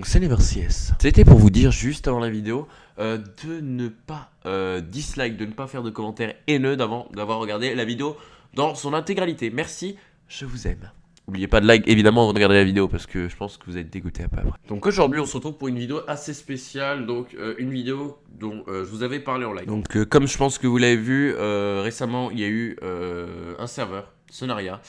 donc c'est NeverCS. C'était pour vous dire juste avant la vidéo de ne pas dislike, de ne pas faire de commentaires haineux d'avoir regardé la vidéo dans son intégralité. Merci, je vous aime. N'oubliez pas de like évidemment avant de regarder la vidéo parce que je pense que vous êtes dégoûté après. Donc aujourd'hui on se retrouve pour une vidéo assez spéciale, donc une vidéo dont je vous avais parlé en live. Donc comme je pense que vous l'avez vu, récemment il y a eu un serveur, Sonaria,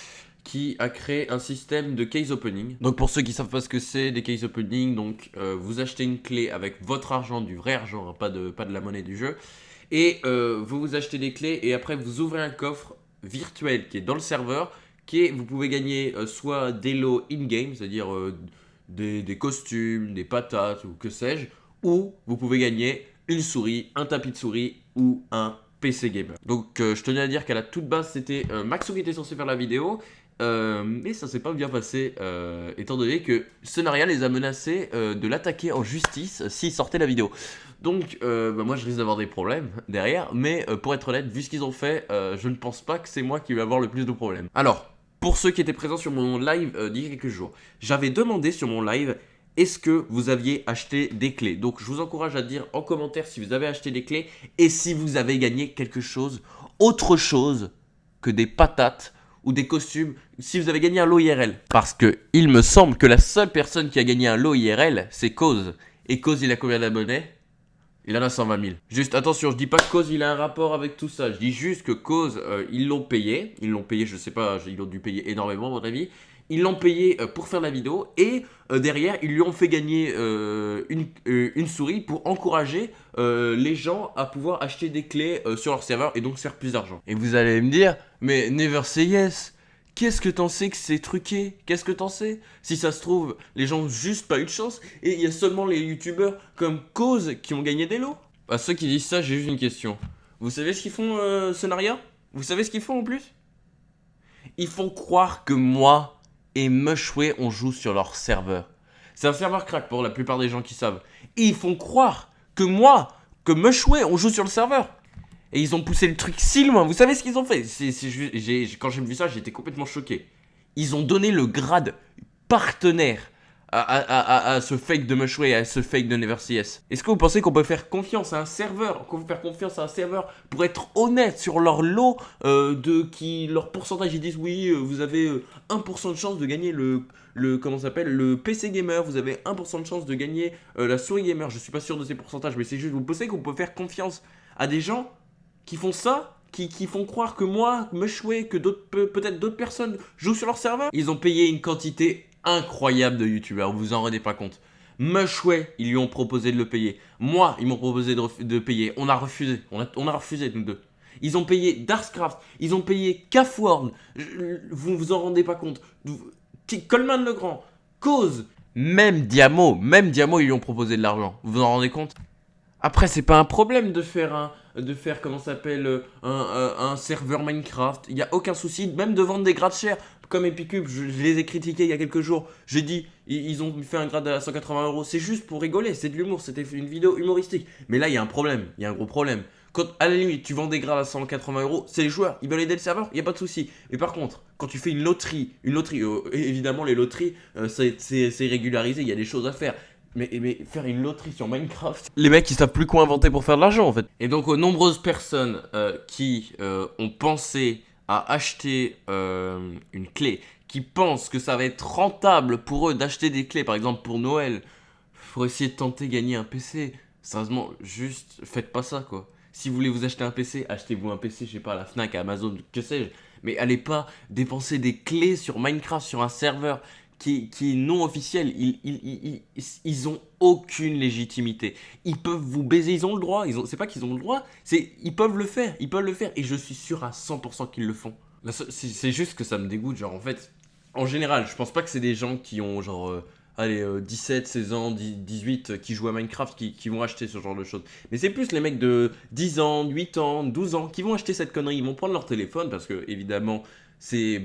qui a créé un système de case opening. Donc pour ceux qui savent pas ce que c'est des case opening, donc vous achetez une clé avec votre argent, du vrai argent, hein, pas de la monnaie du jeu, et vous achetez des clés et après vous ouvrez un coffre virtuel qui est dans le serveur, vous pouvez gagner soit des lots in-game, c'est-à-dire des costumes, des patates ou que sais-je, ou vous pouvez gagner une souris, un tapis de souris ou un PC gamer. Donc je tenais à dire qu'à la toute base c'était Maxo qui était censé faire la vidéo, mais ça s'est pas bien passé étant donné que Sonaria les a menacés de l'attaquer en justice s'ils sortaient la vidéo. Donc moi je risque d'avoir des problèmes derrière, mais pour être honnête, vu ce qu'ils ont fait, je ne pense pas que c'est moi qui vais avoir le plus de problèmes. Alors, pour ceux qui étaient présents sur mon live d'il y a quelques jours, j'avais demandé sur mon live, est-ce que vous aviez acheté des clés? Donc je vous encourage à dire en commentaire si vous avez acheté des clés et si vous avez gagné quelque chose, autre chose que des patates ou des costumes, si vous avez gagné un lot IRL. Parce que il me semble que la seule personne qui a gagné un lot IRL, c'est Cause. Et Cause, il a combien d'abonnés? Il en a 120 000. Juste attention, je dis pas que Cause il a un rapport avec tout ça. Je dis juste que Cause, ils l'ont payé. Ils l'ont payé, je sais pas, ils ont dû payer énormément à mon avis. Ils l'ont payé pour faire la vidéo et derrière ils lui ont fait gagner une souris pour encourager les gens à pouvoir acheter des clés sur leur serveur et donc faire plus d'argent. Et vous allez me dire, mais NeverCS, qu'est-ce que t'en sais que c'est truqué? Qu'est-ce que t'en sais? Si ça se trouve, les gens ont juste pas eu de chance et il y a seulement les youtubeurs comme Cause qui ont gagné des lots. À ceux qui disent ça, j'ai juste une question. Vous savez ce qu'ils font, Sonaria? Vous savez ce qu'ils font en plus? Ils font croire que moi et Mushway on joue sur leur serveur. C'est un serveur crack pour la plupart des gens qui savent. Et ils font croire que moi, que Mushway on joue sur le serveur. Et ils ont poussé le truc si loin. Vous savez ce qu'ils ont fait? Quand j'ai vu ça, j'étais complètement choqué. Ils ont donné le grade partenaire à ce fake de Mushway et à ce fake de NeverCS. Est-ce que vous pensez qu'on peut faire confiance à un serveur, pour être honnête sur leur lot leur pourcentage? Ils disent oui, vous avez 1% de chance de gagner le PC gamer, vous avez 1% de chance de gagner la souris gamer. Je suis pas sûr de ces pourcentages, mais c'est juste, vous pensez qu'on peut faire confiance à des gens qui font ça, qui font croire que moi, Mushway, que peut-être d'autres personnes jouent sur leur serveur? Ils ont payé une quantité incroyable de youtubeurs, vous vous en rendez pas compte. Mushway, ils lui ont proposé de le payer. Moi, ils m'ont proposé de payer. On a refusé. On a refusé, nous deux. Ils ont payé Darkscraft. Ils ont payé Cafworld. Vous vous en rendez pas compte. Coleman Legrand. Cause. Même Diamo, ils lui ont proposé de l'argent. Vous vous en rendez compte? Après, c'est pas un problème de faire comment ça s'appelle, un serveur Minecraft. Il n'y a aucun souci, même de vendre des grades chers. Comme Epicube, je les ai critiqués il y a quelques jours. J'ai dit, ils ont fait un grade à 180 €. C'est juste pour rigoler, c'est de l'humour, c'était une vidéo humoristique. Mais là, il y a un problème, il y a un gros problème. Quand, à la limite, tu vends des grades à 180 €, c'est les joueurs, ils veulent aider le serveur, il n'y a pas de souci. Mais par contre, quand tu fais une loterie, évidemment, les loteries, c'est régularisé, il y a des choses à faire. Mais faire une loterie sur Minecraft, les mecs ils savent plus quoi inventer pour faire de l'argent en fait. Et donc aux nombreuses personnes qui ont pensé à acheter une clé, qui pensent que ça va être rentable pour eux d'acheter des clés, par exemple pour Noël, faut essayer de tenter de gagner un PC. Sérieusement, juste faites pas ça quoi. Si vous voulez vous acheter un PC, achetez-vous un PC, je sais pas, à la Fnac, à Amazon, que sais-je. Mais allez pas dépenser des clés sur Minecraft, sur un serveur qui est non officiel. Ils ont aucune légitimité. Ils peuvent vous baiser, ils ont le droit. C'est pas qu'ils ont le droit, ils peuvent le faire. Et je suis sûr à 100% qu'ils le font. C'est juste que ça me dégoûte. Genre en fait, en général, je pense pas que c'est des gens qui ont genre... 17, 16 ans, 18 qui jouent à Minecraft qui vont acheter ce genre de choses. Mais c'est plus les mecs de 10 ans, 8 ans, 12 ans qui vont acheter cette connerie. Ils vont prendre leur téléphone parce que évidemment c'est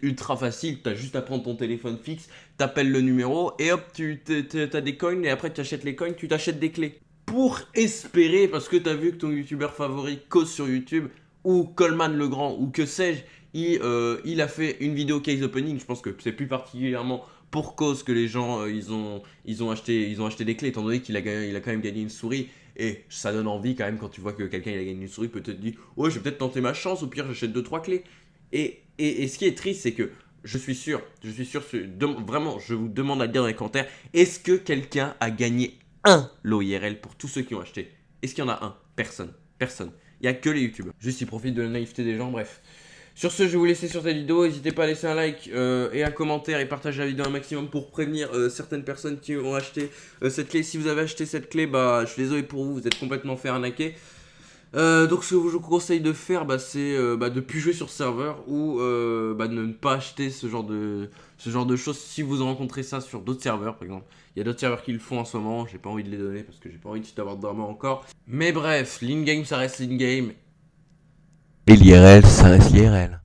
ultra facile. T'as juste à prendre ton téléphone fixe, t'appelles le numéro et hop, t'as des coins et après tu achètes les coins, tu t'achètes des clés. Pour espérer, parce que t'as vu que ton youtubeur favori cause sur YouTube ou Coleman Legrand ou que sais-je, il a fait une vidéo case opening. Je pense que c'est plus particulièrement pour cause que les gens ils ont acheté des clés, étant donné qu'il a quand même gagné une souris. Et ça donne envie quand même quand tu vois que quelqu'un il a gagné une souris, peut-être dit ouais, je vais peut-être tenter ma chance, au pire j'achète 2-3 clés. Et ce qui est triste, c'est que je suis sûr, vraiment, je vous demande à le dire dans les commentaires, est-ce que quelqu'un a gagné un lot IRL pour tous ceux qui ont acheté? Est-ce qu'il y en a un? Personne. Personne. Il n'y a que les youtubeurs. Juste ils profitent de la naïveté des gens, bref. Sur ce, je vais vous laisser sur cette vidéo. N'hésitez pas à laisser un like et un commentaire et partager la vidéo un maximum pour prévenir certaines personnes qui ont acheté cette clé. Si vous avez acheté cette clé, bah je suis désolé pour vous, vous êtes complètement fait arnaquer. Donc ce que je vous conseille de faire, c'est de plus jouer sur serveur ou de ne pas acheter ce genre de choses si vous rencontrez ça sur d'autres serveurs par exemple. Il y a d'autres serveurs qui le font en ce moment, j'ai pas envie de les donner parce que j'ai pas envie d'avoir de drama encore. Mais bref, l'in-game ça reste l'in-game. Et l'IRL ça reste l'IRL.